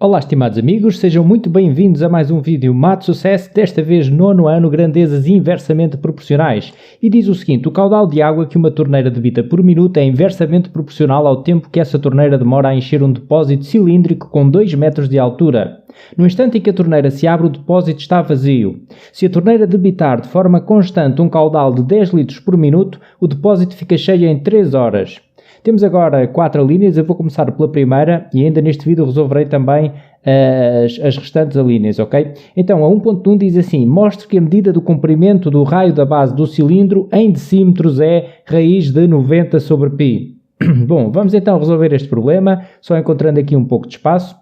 Olá, estimados amigos, sejam muito bem-vindos a mais um vídeo Math Sucesso, desta vez nono ano, grandezas inversamente proporcionais. E diz o seguinte: o caudal de água que uma torneira debita por minuto é inversamente proporcional ao tempo que essa torneira demora a encher um depósito cilíndrico com 2 metros de altura. No instante em que a torneira se abre, o depósito está vazio. Se a torneira debitar de forma constante um caudal de 10 litros por minuto, o depósito fica cheio em 3 horas. Temos agora 4 linhas, eu vou começar pela primeira e ainda neste vídeo resolverei também as restantes linhas, ok? Então a 1.1 diz assim: mostre que a medida do comprimento do raio da base do cilindro em decímetros é raiz de 90 sobre π. Bom, vamos então resolver este problema, só encontrando aqui um pouco de espaço,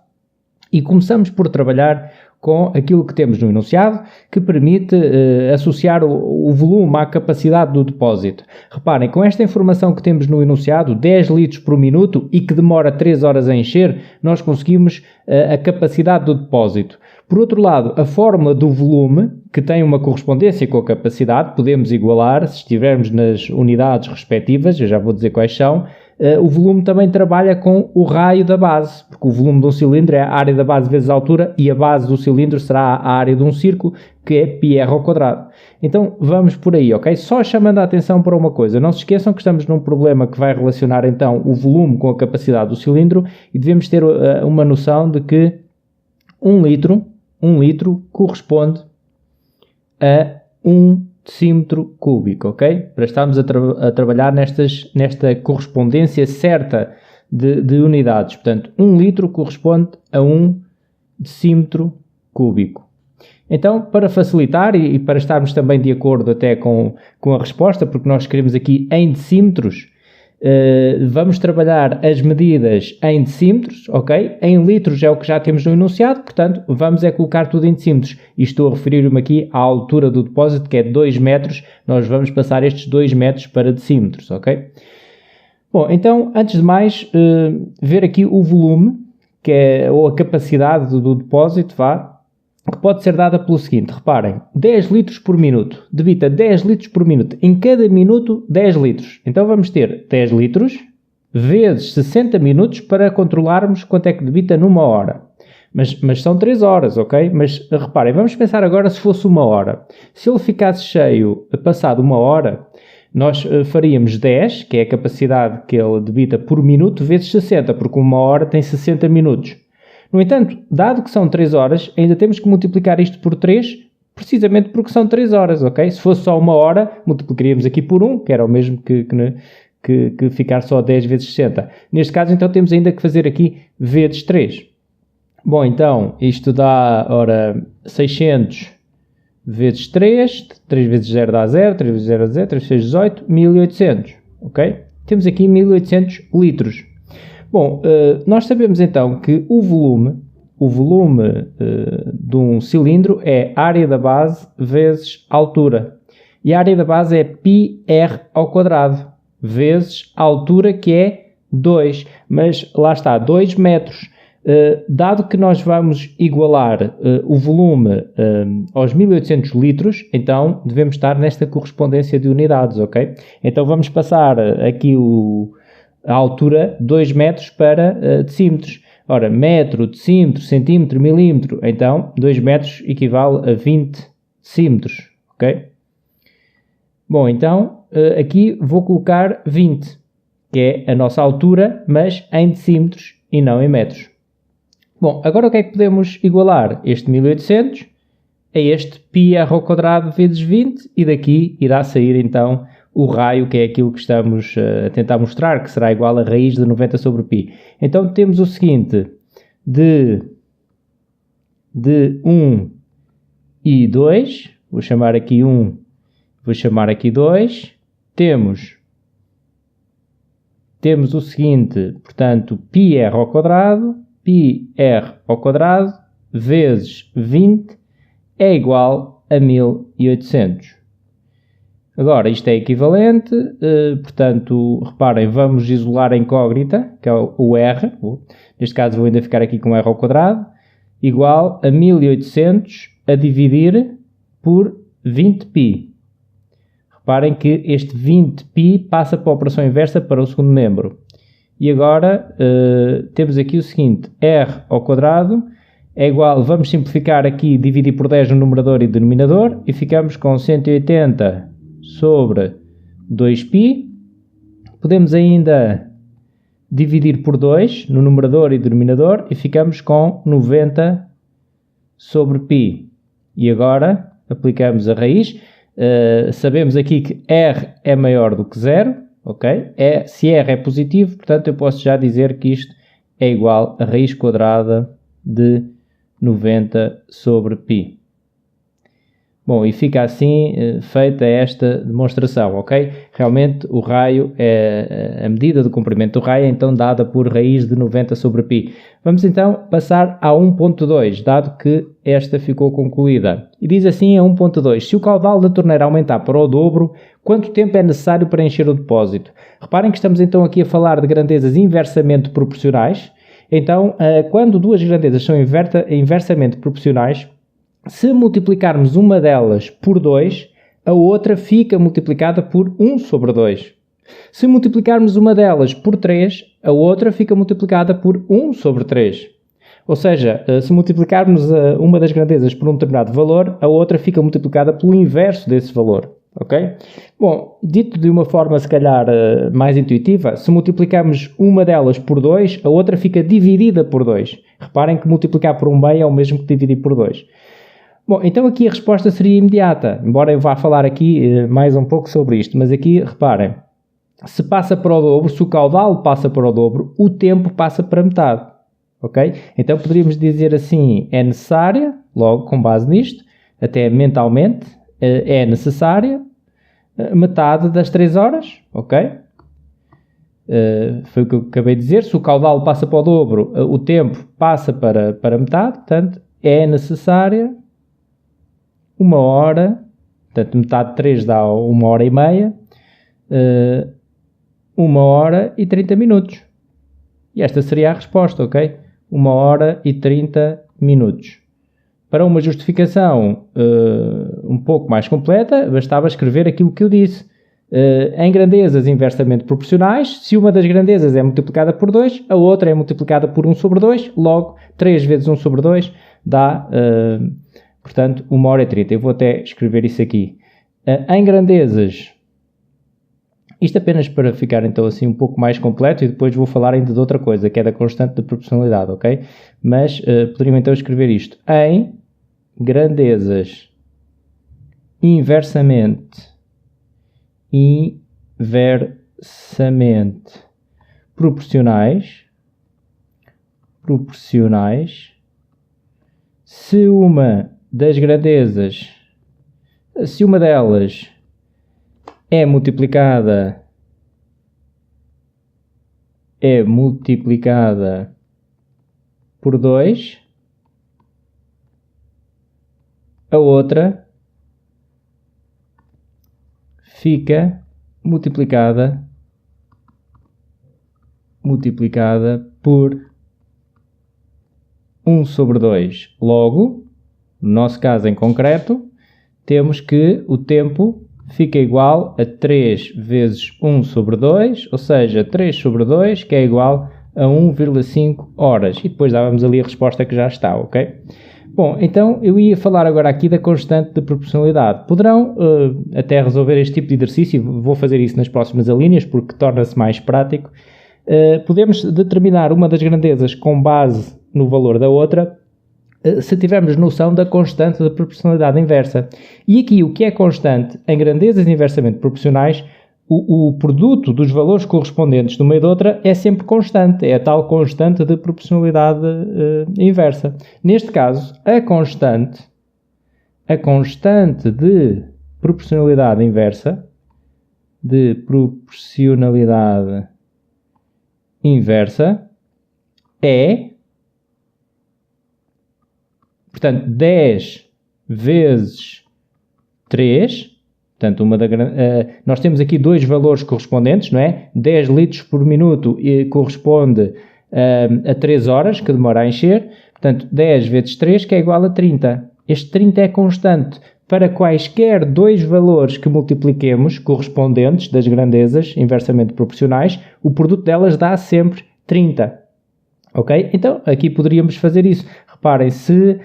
e começamos por trabalhar com aquilo que temos no enunciado, que permite associar o volume à capacidade do depósito. Reparem, com esta informação que temos no enunciado, 10 litros por minuto e que demora 3 horas a encher, nós conseguimos a capacidade do depósito. Por outro lado, a fórmula do volume, que tem uma correspondência com a capacidade, podemos igualar se estivermos nas unidades respectivas, eu já vou dizer quais são. O volume também trabalha com o raio da base, porque o volume de um cilindro é a área da base vezes a altura e a base do cilindro será a área de um círculo, que é πr ao quadrado. Então vamos por aí, ok? Só chamando a atenção para uma coisa: não se esqueçam que estamos num problema que vai relacionar então o volume com a capacidade do cilindro e devemos ter uma noção de que 1 litro corresponde a 1 decímetro cúbico, ok? Para estarmos a trabalhar nesta correspondência certa de unidades. Portanto, 1 litro corresponde a 1 decímetro cúbico. Então, para facilitar e para estarmos também de acordo até com a resposta, porque nós escrevemos aqui em decímetros, vamos trabalhar as medidas em decímetros, ok? Em litros é o que já temos no enunciado, portanto, vamos colocar tudo em decímetros. E estou a referir-me aqui à altura do depósito, que é 2 metros, nós vamos passar estes 2 metros para decímetros, ok? Bom, então, antes de mais, ver aqui o volume, ou a capacidade do depósito, que pode ser dada pelo seguinte: reparem, 10 litros por minuto, debita 10 litros por minuto, em cada minuto 10 litros. Então vamos ter 10 litros vezes 60 minutos para controlarmos quanto é que debita numa hora. Mas são 3 horas, ok? Mas reparem, vamos pensar agora se fosse 1 hora. Se ele ficasse cheio passado 1 hora, nós faríamos 10, que é a capacidade que ele debita por minuto, vezes 60, porque 1 hora tem 60 minutos. No entanto, dado que são 3 horas, ainda temos que multiplicar isto por 3, precisamente porque são 3 horas, ok? Se fosse só 1 hora, multiplicaríamos aqui por 1, que era o mesmo que ficar só 10 vezes 60. Neste caso, então, temos ainda que fazer aqui vezes 3. Bom, então, isto dá, 600 vezes 3, 3 vezes 0 dá 0, 3 vezes 0 dá 0, 3 vezes 18, 1800, ok? Temos aqui 1800 litros. Bom, nós sabemos então que o volume de um cilindro é área da base vezes altura. E a área da base é πr ao quadrado vezes a altura, que é 2. Mas lá está, 2 metros. Dado que nós vamos igualar o volume aos 1800 litros, então devemos estar nesta correspondência de unidades, ok? Então vamos passar aqui a altura 2 metros para decímetros. Ora, metro, decímetro, centímetro, milímetro, então 2 metros equivale a 20 decímetros, ok? Bom, então aqui vou colocar 20, que é a nossa altura, mas em decímetros e não em metros. Bom, agora o que é que podemos igualar? Este 1800 a este πr ao quadrado vezes 20, e daqui irá sair então o raio, que é aquilo que estamos a tentar mostrar, que será igual a raiz de 90 sobre π. Então temos o seguinte: de 1 e 2, vou chamar aqui 1, vou chamar aqui 2, temos o seguinte, portanto, πr ao quadrado vezes 20 é igual a 1800. Agora, isto é equivalente, portanto, reparem, vamos isolar a incógnita, que é o R, neste caso vou ainda ficar aqui com R ao quadrado, igual a 1800 a dividir por 20π. Reparem que este 20π passa para a operação inversa para o segundo membro. E agora temos aqui o seguinte, r ao quadrado é igual, vamos simplificar aqui, dividir por 10 no numerador e denominador, e ficamos com 180 sobre 2π. Podemos ainda dividir por 2 no numerador e denominador, e ficamos com 90 sobre π. E agora aplicamos a raiz. Sabemos aqui que r é maior do que 0, ok? Se r é positivo, portanto eu posso já dizer que isto é igual a raiz quadrada de 90 sobre π. Bom, e fica assim feita esta demonstração, ok? Realmente o raio, a medida do comprimento do raio é então dada por raiz de 90 sobre π. Vamos então passar a 1.2, dado que esta ficou concluída. E diz assim a 1.2, se o caudal da torneira aumentar para o dobro, quanto tempo é necessário para encher o depósito? Reparem que estamos então aqui a falar de grandezas inversamente proporcionais. Então, quando duas grandezas são inversamente proporcionais, se multiplicarmos uma delas por 2, a outra fica multiplicada por 1 sobre 2. Se multiplicarmos uma delas por 3, a outra fica multiplicada por 1 sobre 3. Ou seja, se multiplicarmos uma das grandezas por um determinado valor, a outra fica multiplicada pelo inverso desse valor. Ok? Bom, dito de uma forma se calhar mais intuitiva, se multiplicarmos uma delas por 2, a outra fica dividida por 2. Reparem que multiplicar por 1 meio é o mesmo que dividir por 2. Bom, então aqui a resposta seria imediata, embora eu vá falar aqui mais um pouco sobre isto, mas aqui reparem, se passa para o dobro, se o caudal passa para o dobro, o tempo passa para metade. Ok? Então poderíamos dizer assim, é necessária, logo com base nisto, até mentalmente, é necessária metade das 3 horas, ok? Foi o que eu acabei de dizer, se o caudal passa para o dobro, o tempo passa para metade, portanto, é necessária 1 hora, portanto, metade de 3 dá 1 hora e meia, 1 hora e 30 minutos. E esta seria a resposta, ok? 1 hora e 30 minutos. Para uma justificação um pouco mais completa, bastava escrever aquilo que eu disse. Em grandezas inversamente proporcionais, se uma das grandezas é multiplicada por 2, a outra é multiplicada por 1 sobre 2, logo 3 vezes 1 sobre 2 dá, portanto, 1 hora e 30. Eu vou até escrever isso aqui. Em grandezas, isto apenas para ficar então assim um pouco mais completo, e depois vou falar ainda de outra coisa, que é da constante de proporcionalidade, ok? Mas poderiam então escrever isto. Em grandezas inversamente proporcionais, se uma delas é multiplicada por 2, a outra fica multiplicada por 1 sobre 2. Logo, no nosso caso em concreto, temos que o tempo fica igual a 3 vezes 1 sobre 2, ou seja, 3 sobre 2, que é igual a 1,5 horas. E depois dávamos ali a resposta que já está, ok? Bom, então eu ia falar agora aqui da constante de proporcionalidade. Poderão até resolver este tipo de exercício, vou fazer isso nas próximas alíneas porque torna-se mais prático. Podemos determinar uma das grandezas com base no valor da outra, se tivermos noção da constante de proporcionalidade inversa. E aqui o que é constante em grandezas inversamente proporcionais, o produto dos valores correspondentes de uma e de outra é sempre constante, é a tal constante de proporcionalidade inversa. Neste caso, a constante de proporcionalidade inversa, é, portanto, 10 vezes 3, portanto, nós temos aqui dois valores correspondentes, não é? 10 litros por minuto corresponde a 3 horas, que demora a encher, portanto, 10 vezes 3, que é igual a 30. Este 30 é constante. para quaisquer dois valores que multipliquemos, correspondentes das grandezas inversamente proporcionais, o produto delas dá sempre 30. Ok? Então, aqui poderíamos fazer isso. Reparem, se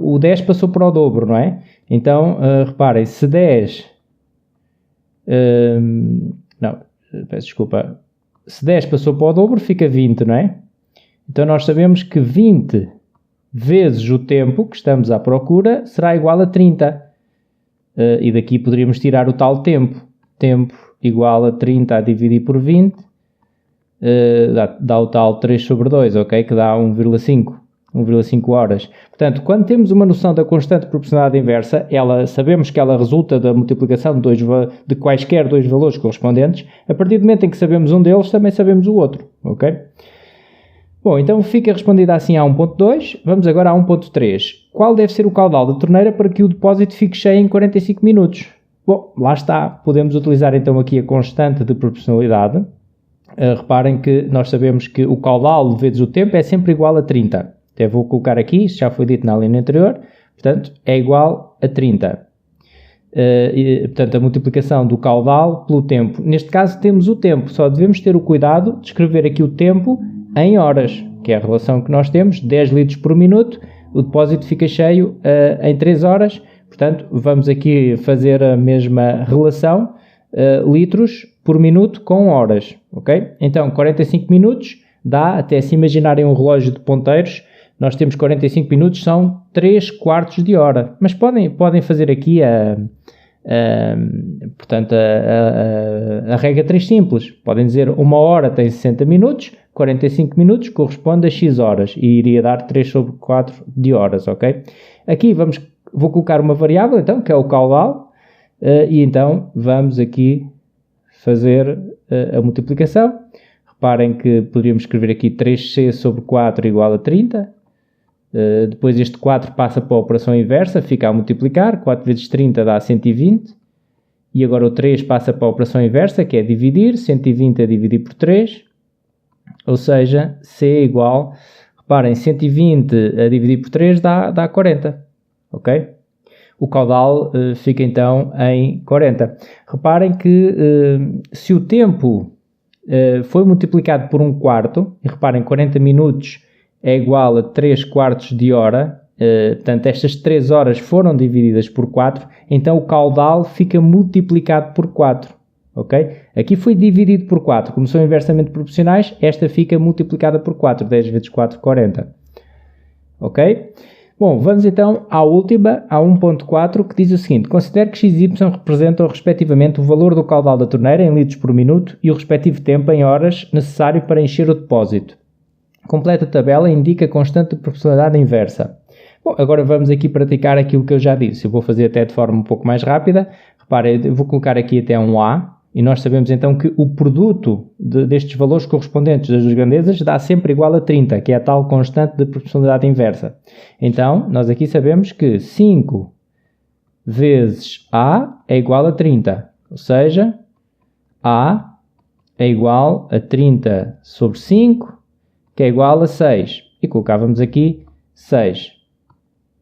o 10 passou para o dobro, não é? Então, reparem, se 10... não, peço desculpa. Se 10 passou para o dobro, fica 20, não é? Então, nós sabemos que 20 vezes o tempo que estamos à procura será igual a 30. E daqui poderíamos tirar o tal tempo. Tempo igual a 30 a dividir por 20. Dá o tal 3 sobre 2, ok? Que dá 1,5 horas. Portanto, quando temos uma noção da constante de proporcionalidade inversa, sabemos que ela resulta da multiplicação de quaisquer dois valores correspondentes. A partir do momento em que sabemos um deles, também sabemos o outro, ok? Bom, então fica respondida assim a 1.2. Vamos agora a 1.3. Qual deve ser o caudal da torneira para que o depósito fique cheio em 45 minutos? Bom, lá está. Podemos utilizar então aqui a constante de proporcionalidade. Reparem que nós sabemos que o caudal vezes o tempo é sempre igual a 30. Até vou colocar aqui, isto já foi dito na linha anterior. Portanto, é igual a 30. Portanto, a multiplicação do caudal pelo tempo. Neste caso temos o tempo. Só devemos ter o cuidado de escrever aqui o tempo em horas, que é a relação que nós temos, 10 litros por minuto, o depósito fica cheio em 3 horas, portanto vamos aqui fazer a mesma relação, litros por minuto com horas, ok? Então 45 minutos dá, até se imaginarem um relógio de ponteiros, nós temos 45 minutos, são 3 quartos de hora, mas podem fazer aqui portanto, a regra 3 simples, podem dizer 1 hora tem 60 minutos, 45 minutos corresponde a x horas e iria dar 3 sobre 4 de horas, ok? Aqui vou colocar uma variável, então, que é o caudal, e então vamos aqui fazer a multiplicação. Reparem que poderíamos escrever aqui 3c sobre 4 igual a 30. Depois este 4 passa para a operação inversa, fica a multiplicar, 4 vezes 30 dá 120. E agora o 3 passa para a operação inversa, que é dividir, 120 a dividir por 3. Ou seja, C é igual, reparem, 120 a dividir por 3 dá 40, ok? O caudal fica então em 40. Reparem que se o tempo foi multiplicado por 1 quarto, e reparem, 40 minutos é igual a 3 quartos de hora, portanto estas 3 horas foram divididas por 4, então o caudal fica multiplicado por 4. Ok? Aqui foi dividido por 4. Como são inversamente proporcionais, esta fica multiplicada por 4. 10 vezes 4, 40. Ok? Bom, vamos então à última, a 1.4, que diz o seguinte. Considere que x e y representam respectivamente o valor do caudal da torneira em litros por minuto e o respectivo tempo em horas necessário para encher o depósito. Completa a tabela e indica a constante de proporcionalidade inversa. Bom, agora vamos aqui praticar aquilo que eu já disse. Eu vou fazer até de forma um pouco mais rápida. Reparem, eu vou colocar aqui até um A. E nós sabemos então que o produto destes valores correspondentes das duas grandezas dá sempre igual a 30, que é a tal constante de proporcionalidade inversa. Então, nós aqui sabemos que 5 vezes A é igual a 30. Ou seja, A é igual a 30 sobre 5, que é igual a 6. E colocávamos aqui 6.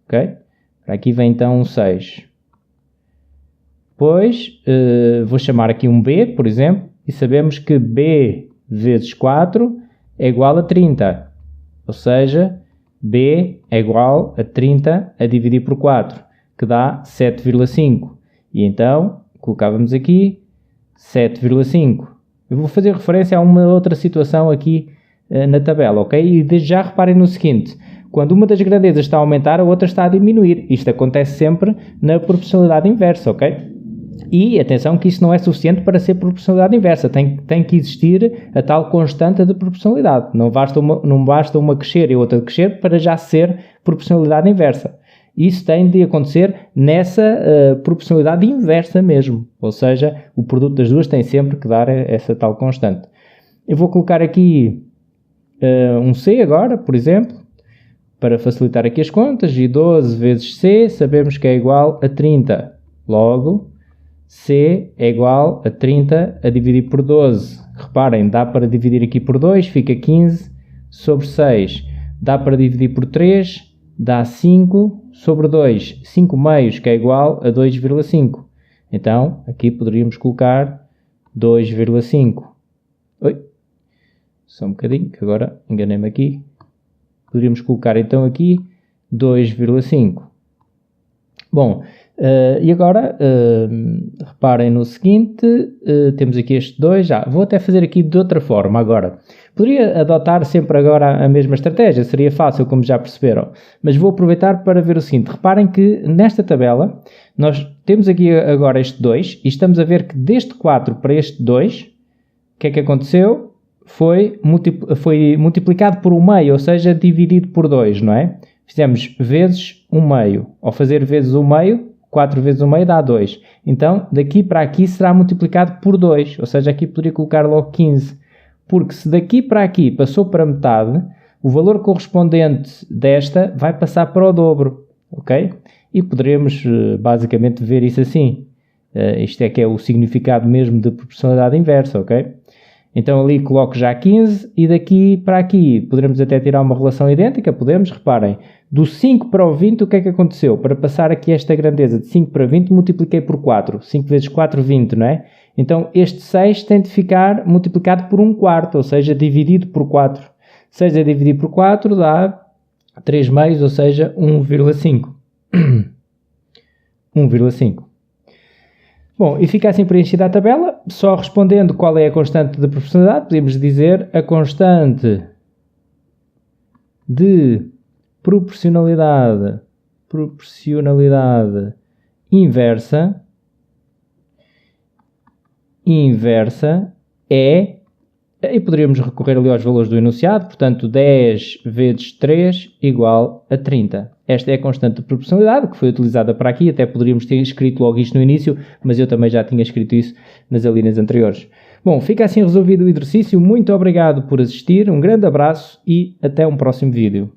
Ok? Aqui vem então um 6. Depois, vou chamar aqui um B, por exemplo, e sabemos que B vezes 4 é igual a 30. Ou seja, B é igual a 30 a dividir por 4, que dá 7,5. E então, colocávamos aqui 7,5. Eu vou fazer referência a uma outra situação aqui na tabela, ok? E desde já reparem no seguinte. Quando uma das grandezas está a aumentar, a outra está a diminuir. Isto acontece sempre na proporcionalidade inversa, ok? E atenção que isso não é suficiente para ser proporcionalidade inversa, tem que existir a tal constante de proporcionalidade. Não basta uma crescer e outra crescer para já ser proporcionalidade inversa. Isso tem de acontecer nessa proporcionalidade inversa mesmo, ou seja, o produto das duas tem sempre que dar essa tal constante. Eu vou colocar aqui um C agora, por exemplo, para facilitar aqui as contas, e 12 vezes C sabemos que é igual a 30. Logo, C é igual a 30 a dividir por 12. Reparem, dá para dividir aqui por 2, fica 15 sobre 6. Dá para dividir por 3, dá 5 sobre 2, 5 meios, que é igual a 2,5. Então, aqui poderíamos colocar 2,5. Oi, só um bocadinho, que agora enganei-me aqui. Poderíamos colocar então aqui 2,5. Bom, e agora, reparem no seguinte, temos aqui este 2, vou até fazer aqui de outra forma agora. Poderia adotar sempre agora a mesma estratégia, seria fácil, como já perceberam, mas vou aproveitar para ver o seguinte. Reparem que nesta tabela, nós temos aqui agora este 2, e estamos a ver que deste 4 para este 2, o que é que aconteceu? Foi multiplicado por 1 meio, ou seja, dividido por 2, não é? Fizemos vezes 1 meio. Ao fazer vezes 1 meio, 4 vezes 1 meio dá 2. Então, daqui para aqui será multiplicado por 2. Ou seja, aqui poderia colocar logo 15. Porque se daqui para aqui passou para metade, o valor correspondente desta vai passar para o dobro. Ok? E poderemos basicamente ver isso assim. Isto é que é o significado mesmo de proporcionalidade inversa. Ok? Então ali coloco já 15 e daqui para aqui poderemos até tirar uma relação idêntica, podemos, reparem, do 5 para o 20 o que é que aconteceu? Para passar aqui esta grandeza de 5 para 20 multipliquei por 4, 5 vezes 4, 20, não é? Então este 6 tem de ficar multiplicado por 1/4, ou seja, dividido por 4. 6 a dividir por 4 dá 3 meios, ou seja, 1,5. 1,5. Bom, e fica assim preenchida a tabela, só respondendo qual é a constante de proporcionalidade, podemos dizer a constante de proporcionalidade inversa é, e poderíamos recorrer ali aos valores do enunciado, portanto 10 vezes 3 igual a 30. Esta é a constante de proporcionalidade que foi utilizada para aqui, até poderíamos ter escrito logo isto no início, mas eu também já tinha escrito isso nas linhas anteriores. Bom, fica assim resolvido o exercício, muito obrigado por assistir, um grande abraço e até um próximo vídeo.